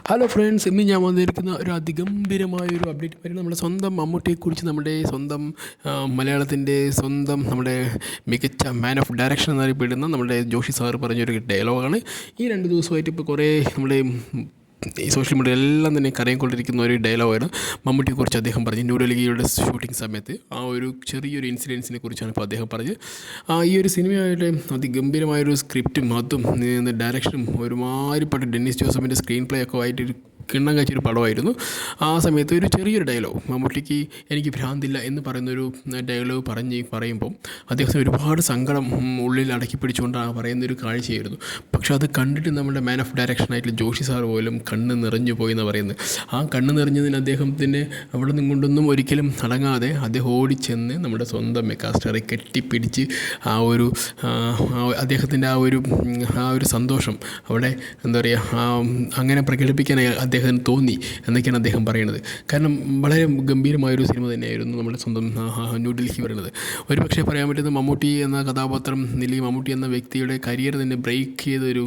Hello friends, ഇന്ന് ഞാൻ വന്നിരിക്കുന്ന ഒരു അതിഗംഭീരമായൊരു അപ്ഡേറ്റ് പറയുന്നത് നമ്മുടെ സ്വന്തം മമ്മൂട്ടിയെക്കുറിച്ച്. നമ്മുടെ സ്വന്തം മലയാളത്തിൻ്റെ സ്വന്തം നമ്മുടെ മികച്ച മാൻ ഓഫ് ഡയറക്ഷൻ എന്നറിയപ്പെടുന്ന നമ്മുടെ ജോഷി സാറ് പറഞ്ഞൊരു ഡയലോഗാണ്. ഈ 2 ദിവസമായിട്ട് ഇപ്പോൾ കുറേ നമ്മുടെ ഈ സോഷ്യൽ മീഡിയ എല്ലാം തന്നെ കരയിക്കൊണ്ടിരിക്കുന്ന ഒരു ഡയലോഗാണ് മമ്മൂട്ടിയെക്കുറിച്ച് അദ്ദേഹം പറഞ്ഞു. ന്യൂഡൽഹിയുടെ ഷൂട്ടിംഗ് സമയത്ത് ആ ഒരു ചെറിയൊരു ഇൻസിഡൻസിനെ കുറിച്ചാണ് ഇപ്പോൾ അദ്ദേഹം പറഞ്ഞത്. ഈ ഒരു സിനിമയായിട്ട് അതിഗംഭീരമായൊരു സ്ക്രിപ്റ്റും അതും ഡയറക്ഷനും ഒരുമാതിരിപ്പെട്ട ഡെന്നിസ് ജോസഫിൻ്റെ സ്ക്രീൻ പ്ലേ ഒക്കെ ആയിട്ടൊരു കിണ്ണം കഴിച്ചൊരു പടമായിരുന്നു. ആ സമയത്ത് ഒരു ചെറിയൊരു ഡയലോഗ്, മമ്മൂട്ടിക്ക് എനിക്ക് ഭ്രാന്തില്ല എന്ന് പറയുന്നൊരു ഡയലോഗ് പറയുമ്പോൾ അദ്ദേഹത്തിന് ഒരുപാട് സങ്കടം ഉള്ളിൽ അടക്കി പിടിച്ചുകൊണ്ടാണ് പറയുന്നൊരു കാഴ്ചയായിരുന്നു. പക്ഷെ അത് കണ്ടിട്ട് നമ്മുടെ മാൻ ഓഫ് ഡയറക്ഷനായിട്ടുള്ള ജോഷി സാർ പോലും കണ്ണ് നിറഞ്ഞു പോയി എന്ന് പറയുന്നത്. ആ കണ്ണ് നിറഞ്ഞതിന് അദ്ദേഹത്തിന് അവിടെ നിന്നുകൊണ്ടൊന്നും ഒരിക്കലും അടങ്ങാതെ അദ്ദേഹം ഓടിച്ചെന്ന് നമ്മുടെ സ്വന്തം മെഗാസ്റ്റാറെ കെട്ടിപ്പിടിച്ച് അദ്ദേഹത്തിൻ്റെ ആ ഒരു സന്തോഷം അവിടെ എന്താ പറയുക, അങ്ങനെ പ്രകടിപ്പിക്കാനായി അദ്ദേഹത്തിന് തോന്നി എന്നൊക്കെയാണ് അദ്ദേഹം പറയുന്നത്. കാരണം വളരെ ഗംഭീരമായൊരു സിനിമ തന്നെയായിരുന്നു നമ്മുടെ സ്വന്തം ന്യൂഡൽഹി പറയുന്നത്. ഒരു പക്ഷേ പറയാൻ പറ്റുന്ന മമ്മൂട്ടി എന്ന കഥാപാത്രം അല്ലെങ്കിൽ മമ്മൂട്ടി എന്ന വ്യക്തിയുടെ കരിയർ തന്നെ ബ്രേക്ക് ചെയ്തൊരു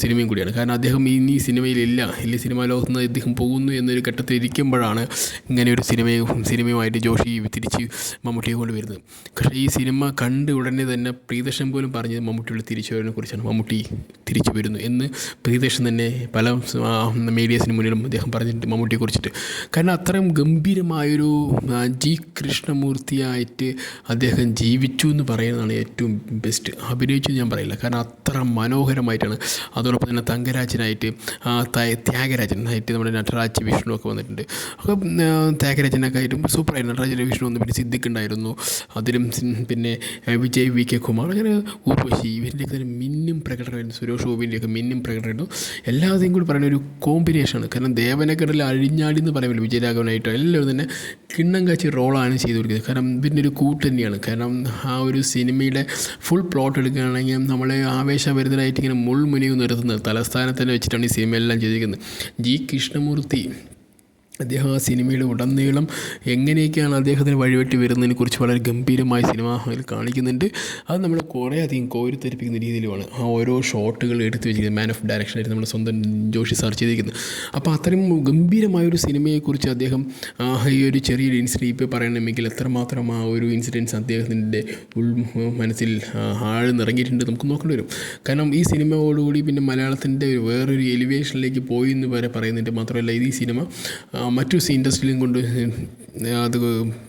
സിനിമയും കൂടിയാണ്. കാരണം അദ്ദേഹം ഇനി സിനിമയിലില്ല, ഇല്ലെങ്കിൽ സിനിമാ ലോകത്ത് നിന്ന് അദ്ദേഹം പോകുന്നു എന്നൊരു ഘട്ടത്തിൽ ഇരിക്കുമ്പോഴാണ് ഇങ്ങനെ ഒരു സിനിമയുമായിട്ട് ജോഷി തിരിച്ച് മമ്മൂട്ടിയെ കൊണ്ട് വരുന്നത്. പക്ഷേ ഈ സിനിമ കണ്ട് ഉടനെ തന്നെ പ്രിയദർശൻ പോലും പറഞ്ഞത് മമ്മൂട്ടിയുടെ തിരിച്ചു വരവിനെ കുറിച്ചാണ്. മമ്മൂട്ടി തിരിച്ചു വരുന്നു എന്ന് പ്രിയദർശൻ തന്നെ പല മീഡിയസിന് മുന്നിലും അദ്ദേഹം പറഞ്ഞിട്ടുണ്ട് മമ്മൂട്ടിയെക്കുറിച്ചിട്ട്. കാരണം അത്രയും ഗംഭീരമായൊരു ജി കൃഷ്ണമൂർത്തിയായിട്ട് അദ്ദേഹം ജീവിച്ചു എന്ന് പറയുന്നതാണ് ഏറ്റവും ബെസ്റ്റ്. അഭിനയിച്ചു ഞാൻ പറയില്ല, കാരണം അത്ര മനോഹരമായിട്ടാണ്. അതോടൊപ്പം തന്നെ തങ്കരാജനായിട്ട് ത്യാഗരാജനായിട്ട് നമ്മുടെ നട്ടരാജ് വിഷ്ണു ഒക്കെ വന്നിട്ടുണ്ട്. അപ്പോൾ ത്യാഗരാജനൊക്കെ ആയിട്ടും സൂപ്പറായിരുന്നു. നട്ടരാജ് വിഷ്ണു വന്നു, പിന്നെ സിദ്ദിഖ് ഉണ്ടായിരുന്നു, അതിലും പിന്നെ വിജയ് വി കെ കുമാർ, അങ്ങനെ ഊർവശി, ഇവരിൻ്റെയൊക്കെ തന്നെ മിന്നും പ്രകടനമായിരുന്നു. സുരേഷ് ഗോപിൻ്റെയൊക്കെ മിന്നും പ്രകടനമായിരുന്നു. എല്ലാവരെയും കൂടി പറയുന്ന ഒരു കോമ്പിനേഷനാണ്. കാരണം ദേവനഗറിൽ അഴിഞ്ഞാടി എന്ന് പറയുമല്ലോ, വിജയരാഘവനായിട്ട് എല്ലാവരും തന്നെ കിണ്ണം കാച്ചി റോളാണ് ചെയ്തു കൊടുക്കുന്നത്. കാരണം ഇതിൻ്റെ ഒരു കൂട്ട് തന്നെയാണ്. കാരണം ആ ഒരു സിനിമയുടെ ഫുൾ പ്ലോട്ട് എടുക്കുകയാണെങ്കിൽ നമ്മളെ ആവേശഭരിതരായിട്ട് ഇങ്ങനെ മുൾമുനിവ് നിർത്തുന്നത് തലസ്ഥാനത്ത് വെച്ചിട്ടാണ് ഈ സിനിമയെല്ലാം ചെയ്തിരിക്കുന്നത്. ജി കൃഷ്ണമൂർത്തി അദ്ദേഹം ആ സിനിമയുടെ ഉടനീളം എങ്ങനെയൊക്കെയാണ് അദ്ദേഹത്തിന് വഴിവെട്ടി വരുന്നതിനെക്കുറിച്ച് വളരെ ഗംഭീരമായ സിനിമയിൽ കാണിക്കുന്നുണ്ട്. അത് നമ്മളെ കുറേ അധികം കോരിത്തെരിപ്പിക്കുന്ന രീതിയിലുമാണ് ആ ഓരോ ഷോട്ടുകൾ എടുത്ത് വെച്ചിരിക്കുന്നത്. മാൻ ഓഫ് ഡയറക്ഷനായിട്ട് നമ്മുടെ സ്വന്തം ജോഷി സാർ ചെയ്തിരിക്കുന്നത്. അപ്പോൾ അത്രയും ഗംഭീരമായൊരു സിനിമയെക്കുറിച്ച് അദ്ദേഹം ഈ ഒരു ചെറിയൊരു ഇൻസിഡൻറ്റ് ഇപ്പോൾ പറയണമെങ്കിൽ എത്രമാത്രം ആ ഒരു ഇൻസിഡൻസ് അദ്ദേഹത്തിൻ്റെ മനസ്സിൽ ആഴ്ന്നിറങ്ങിയിട്ടുണ്ട് നമുക്ക് നോക്കേണ്ടി വരും. കാരണം ഈ സിനിമയോടുകൂടി പിന്നെ മലയാളത്തിൻ്റെ വേറൊരു എലിവേഷനിലേക്ക് പോയി എന്ന് വരെ പറയുന്നുണ്ട്. മാത്രമല്ല ഈ സിനിമ മറ്റു ഇൻഡസ്ട്രിയിലും കൊണ്ട് അത്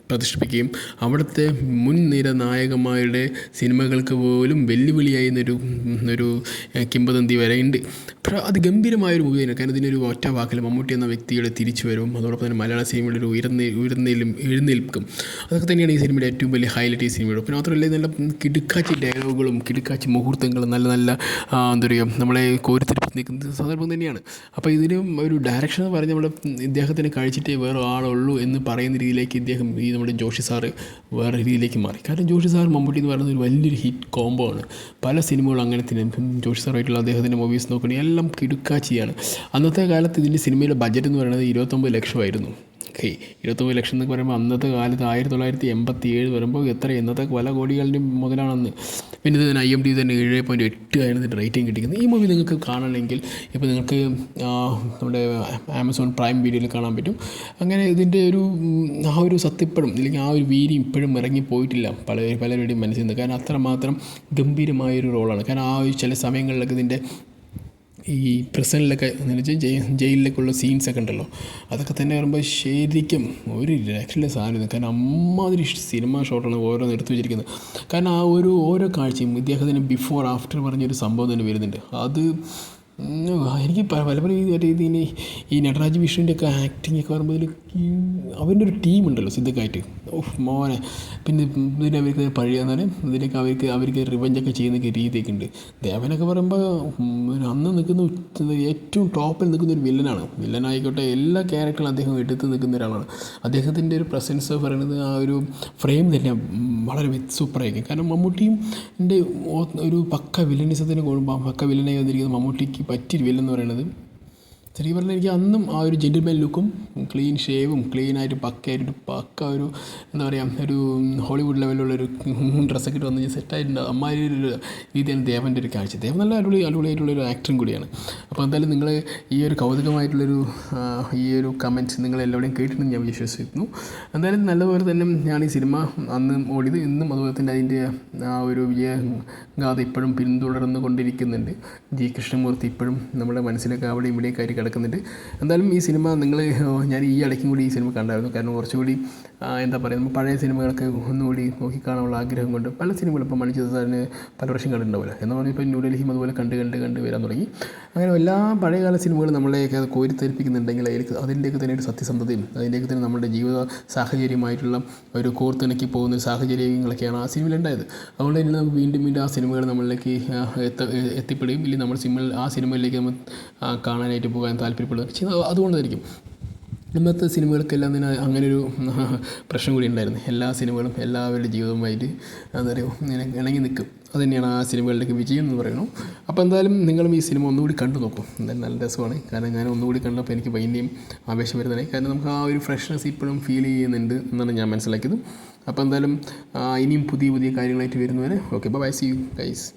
പ്രതിഷ്ഠിപ്പിക്കുകയും അവിടുത്തെ മുൻനിര നായകന്മാരുടെ സിനിമകൾക്ക് പോലും വെല്ലുവിളിയായിരുന്നൊരു കിംവദന്തി വരെ ഉണ്ട്. പക്ഷേ അത് ഗംഭീരമായൊരു മൂവി തന്നെ. കാരണം ഇതിനൊരു ഒറ്റ വാക്കിൽ മമ്മൂട്ടി എന്ന വ്യക്തിയുടെ തിരിച്ചു വരവും അതോടൊപ്പം തന്നെ മലയാള സിനിമയുടെ ഒരു എഴുന്നേൽക്കും അതൊക്കെ തന്നെയാണ് ഈ സിനിമയുടെ ഏറ്റവും വലിയ ഹൈലൈറ്റ്. ഈ സിനിമയുടെ പിന്നെ മാത്രമല്ല നല്ല കിടുക്കാച്ചി ഡയലോഗുകളും കിടുക്കാച്ചി മുഹൂർത്തങ്ങളും നല്ല എന്താ പറയുക നമ്മളെ കോരിത്തിരിപ്പിച്ച് നിൽക്കുന്ന സന്ദർഭം തന്നെയാണ്. അപ്പോൾ ഇതിനും ഒരു ഡയറക്ഷൻ എന്ന് പറഞ്ഞ് നമ്മുടെ ഇദ്ദേഹത്തിന് കഴിച്ചിട്ടേ വേറെ ആളുള്ളൂ എന്ന് പറയുന്ന രീതിയിലേക്ക് ഇദ്ദേഹം ഈ നമ്മുടെ ജോഷി സാറ് വേറെ രീതിയിലേക്ക് മാറി. കാരണം ജോഷി സാർ മമ്മൂട്ടി എന്ന് പറയുന്നത് ഒരു വലിയൊരു ഹിറ്റ് കോംബോ ആണ്. പല സിനിമകളും അങ്ങനെ തന്നെ. ജോഷി സാറായിട്ടുള്ള അദ്ദേഹത്തിൻ്റെ മൂവീസ് നോക്കുകയാണെങ്കിൽ എല്ലാം കിടുക്കാച്ചിയാണ്. അന്നത്തെ കാലത്ത് ഇതിൻ്റെ സിനിമയുടെ ബഡ്ജറ്റ് എന്ന് പറയുന്നത് 29 ലക്ഷമായിരുന്നു. 29 ലക്ഷം എന്നൊക്കെ പറയുമ്പോൾ അന്നത്തെ കാലത്ത് 1987 വരുമ്പോൾ ഇന്നത്തെ പല കോടികളുടെയും മുതലാണെന്ന്. പിന്നെ ഇതിന് IMDb തന്നെ 7.8 ആയിരുന്നു റേറ്റിംഗ് കിട്ടിക്കുന്നത്. ഈ മൂവി നിങ്ങൾക്ക് കാണണമെങ്കിൽ ഇപ്പോൾ നിങ്ങൾക്ക് നമ്മുടെ ആമസോൺ പ്രൈം വീഡിയോയിൽ കാണാൻ പറ്റും. അങ്ങനെ ഇതിൻ്റെ ആ ഒരു സത്യപ്പഴും അല്ലെങ്കിൽ ആ ഒരു വീര്യം ഇപ്പോഴും ഇറങ്ങിപ്പോയിട്ടില്ല പലരുടെയും മനസ്സിൽ നിന്ന്. കാരണം അത്രമാത്രം ഗംഭീരമായൊരു റോളാണ്. കാരണം ആ ഒരു ചില സമയങ്ങളിലൊക്കെ ഇതിൻ്റെ ഈ പ്രസൻറ്റിലൊക്കെ എന്ന് വെച്ചാൽ ജയിലിലേക്കുള്ള സീൻസൊക്കെ ഉണ്ടല്ലോ, അതൊക്കെ തന്നെ പറയുമ്പോൾ ശരിക്കും ഒരു രക്ഷയിലെ സാധനം. കാരണം അമ്മാതിരി സിനിമ ഷോട്ടാണ് ഓരോന്ന് എടുത്തു വെച്ചിരിക്കുന്നത്. കാരണം ആ ഓരോ കാഴ്ചയും ഇദ്ദേഹത്തിന് ബിഫോർ ആഫ്റ്റർ പറഞ്ഞൊരു സംഭവം തന്നെ വരുന്നുണ്ട്. അത് എനിക്ക് പലപ്പോഴും ഇതിന് ഈ നട്ടരാജ് വിഷ്ണുവിൻ്റെ ഒക്കെ ആക്ടിങ് ഒക്കെ പറയുമ്പോൾ അവൻ്റെ ഒരു ടീമുണ്ടല്ലോ സിദ്ദിഖായിട്ട്, മോനെ. പിന്നെ ഇതിന് അവർക്ക് പഴിയാന്നാലും ഇതിനൊക്കെ അവർക്ക് റിവഞ്ചൊക്കെ ചെയ്യുന്ന രീതിയൊക്കെ ഉണ്ട്. ദേവനൊക്കെ പറയുമ്പോൾ അന്ന് നിൽക്കുന്ന ഏറ്റവും ടോപ്പിൽ നിൽക്കുന്ന ഒരു വില്ലനായിക്കോട്ടെ എല്ലാ ക്യാരക്ടറും അദ്ദേഹം എടുത്ത് നിൽക്കുന്ന ഒരാളാണ്. അദ്ദേഹത്തിൻ്റെ ഒരു പ്രസൻസ് പറയുന്നത് ആ ഒരു ഫ്രെയിം തന്നെ വളരെ സൂപ്പറായിരിക്കും. കാരണം മമ്മൂട്ടിയും ഒരു പക്ക വില്ലനിസത്തിന് പക്ക വില്ലനായി വന്നിരിക്കുന്നത് മമ്മൂട്ടിക്ക് പറ്റിയ വില്ലെന്ന് പറയുന്നത് ശരിക്കും പറഞ്ഞാൽ എനിക്ക് അന്നും ആ ഒരു ജെൻറ്റിൽമാൻ ലുക്കും ക്ലീൻ ഷേവും ക്ലീനായിട്ട് പക്കയായിട്ട് പക്ക ഒരു എന്താ പറയുക ഒരു ഹോളിവുഡ് ലെവലിലുള്ളൊരു ഡ്രസ്സൊക്കെ ഇട്ട് വന്ന് സെറ്റായിട്ടുണ്ട്. അമ്മാതിരി ഒരു രീതിയാണ് ദേവൻ്റെ ഒരു കാഴ്ച. ദേവൻ നല്ല അടിപൊളിയായിട്ടുള്ളൊരു ആക്ടറും കൂടിയാണ്. അപ്പോൾ എന്തായാലും നിങ്ങൾ ഈ ഒരു കൗതുകമായിട്ടുള്ളൊരു ഈ ഒരു കമൻറ്റ് നിങ്ങളെല്ലാവരുടെയും കേട്ടിട്ടുണ്ടെന്ന് ഞാൻ വിശ്വസിക്കുന്നു. എന്തായാലും നല്ലപോലെ തന്നെ ഞാൻ ഈ സിനിമ അന്ന് ഓടിയത് ഇന്നും അതുപോലെ തന്നെ അതിൻ്റെ ആ ഒരു വിജയഗാഥ ഇപ്പോഴും പിന്തുടർന്നു കൊണ്ടിരിക്കുന്നുണ്ട്. ജി കൃഷ്ണമൂർത്തി ഇപ്പോഴും നമ്മുടെ മനസ്സിലൊക്കെ അവിടെ ഇവിടെയൊക്കെ കിടക്കുന്നുണ്ട്. എന്തായാലും ഈ സിനിമ ഞാൻ ഈ ഇടയ്ക്കും കൂടി ഈ സിനിമ കണ്ടായിരുന്നു. കാരണം കുറച്ചുകൂടി എന്താ പറയുക നമ്മൾ പഴയ സിനിമകളൊക്കെ ഒന്നുകൂടി നോക്കിക്കാണാനുള്ള ആഗ്രഹം കൊണ്ട് പല സിനിമകളും ഇപ്പോൾ മണിച്ചിത്രത്താഴിന് പല വർഷം കണ്ടിട്ടുണ്ടാവില്ല എന്ന് പറഞ്ഞാൽ ഇപ്പോൾ ന്യൂഡൽഹിയും അതുപോലെ കണ്ട് വരാൻ തുടങ്ങി. അങ്ങനെ എല്ലാ പഴയകാല സിനിമകളും നമ്മളെയൊക്കെ അത് കോരിത്തെരിപ്പിക്കുന്നുണ്ടെങ്കിൽ അതിൻ്റെയൊക്കെ തന്നെ ഒരു സത്യസന്ധതയും അതിൻ്റെയൊക്കെ തന്നെ നമ്മുടെ ജീവിത സാഹചര്യമായിട്ടുള്ള ഒരു കോർത്തിണക്കി പോകുന്ന സാഹചര്യങ്ങളൊക്കെയാണ് ആ സിനിമയിലുണ്ടായത്. അതുകൊണ്ട് തന്നെ നമുക്ക് വീണ്ടും ആ സിനിമകൾ നമ്മളിലേക്ക് എത്തിപ്പെടുകയും ഇല്ലെങ്കിൽ നമ്മൾ ആ സിനിമയിലേക്ക് നമ്മൾ കാണാനായിട്ട് പോകാൻ താല്പര്യപ്പെടുക ചെയ്യുന്നത് അതുകൊണ്ടായിരിക്കും. ഇന്നത്തെ സിനിമകൾക്കെല്ലാം തന്നെ അങ്ങനൊരു പ്രശ്നം കൂടി ഉണ്ടായിരുന്നു. എല്ലാ സിനിമകളും എല്ലാവരുടെ ജീവിതവുമായിട്ട് എന്താ പറയുക ഇണങ്ങി നിൽക്കും. അത് തന്നെയാണ് ആ സിനിമകളുടെയൊക്കെ വിജയം എന്ന് പറയുന്നു. അപ്പോൾ എന്തായാലും നിങ്ങളും ഈ സിനിമ ഒന്നുകൂടി കണ്ടു നോക്കും. എന്തായാലും നല്ല രസമാണ്. കാരണം ഞാൻ ഒന്നുകൂടി കണ്ടപ്പോൾ എനിക്ക് ഭയങ്കരം ആവേശം വരുന്നതാണ്. കാരണം നമുക്ക് ആ ഒരു ഫ്രഷ്നെസ് ഇപ്പോഴും ഫീൽ ചെയ്യുന്നുണ്ട് എന്നാണ് ഞാൻ മനസ്സിലാക്കിയത്. അപ്പോൾ എന്തായാലും ഇനിയും പുതിയ കാര്യങ്ങളായിട്ട് വരുന്നവരെ okay bye, see you guys.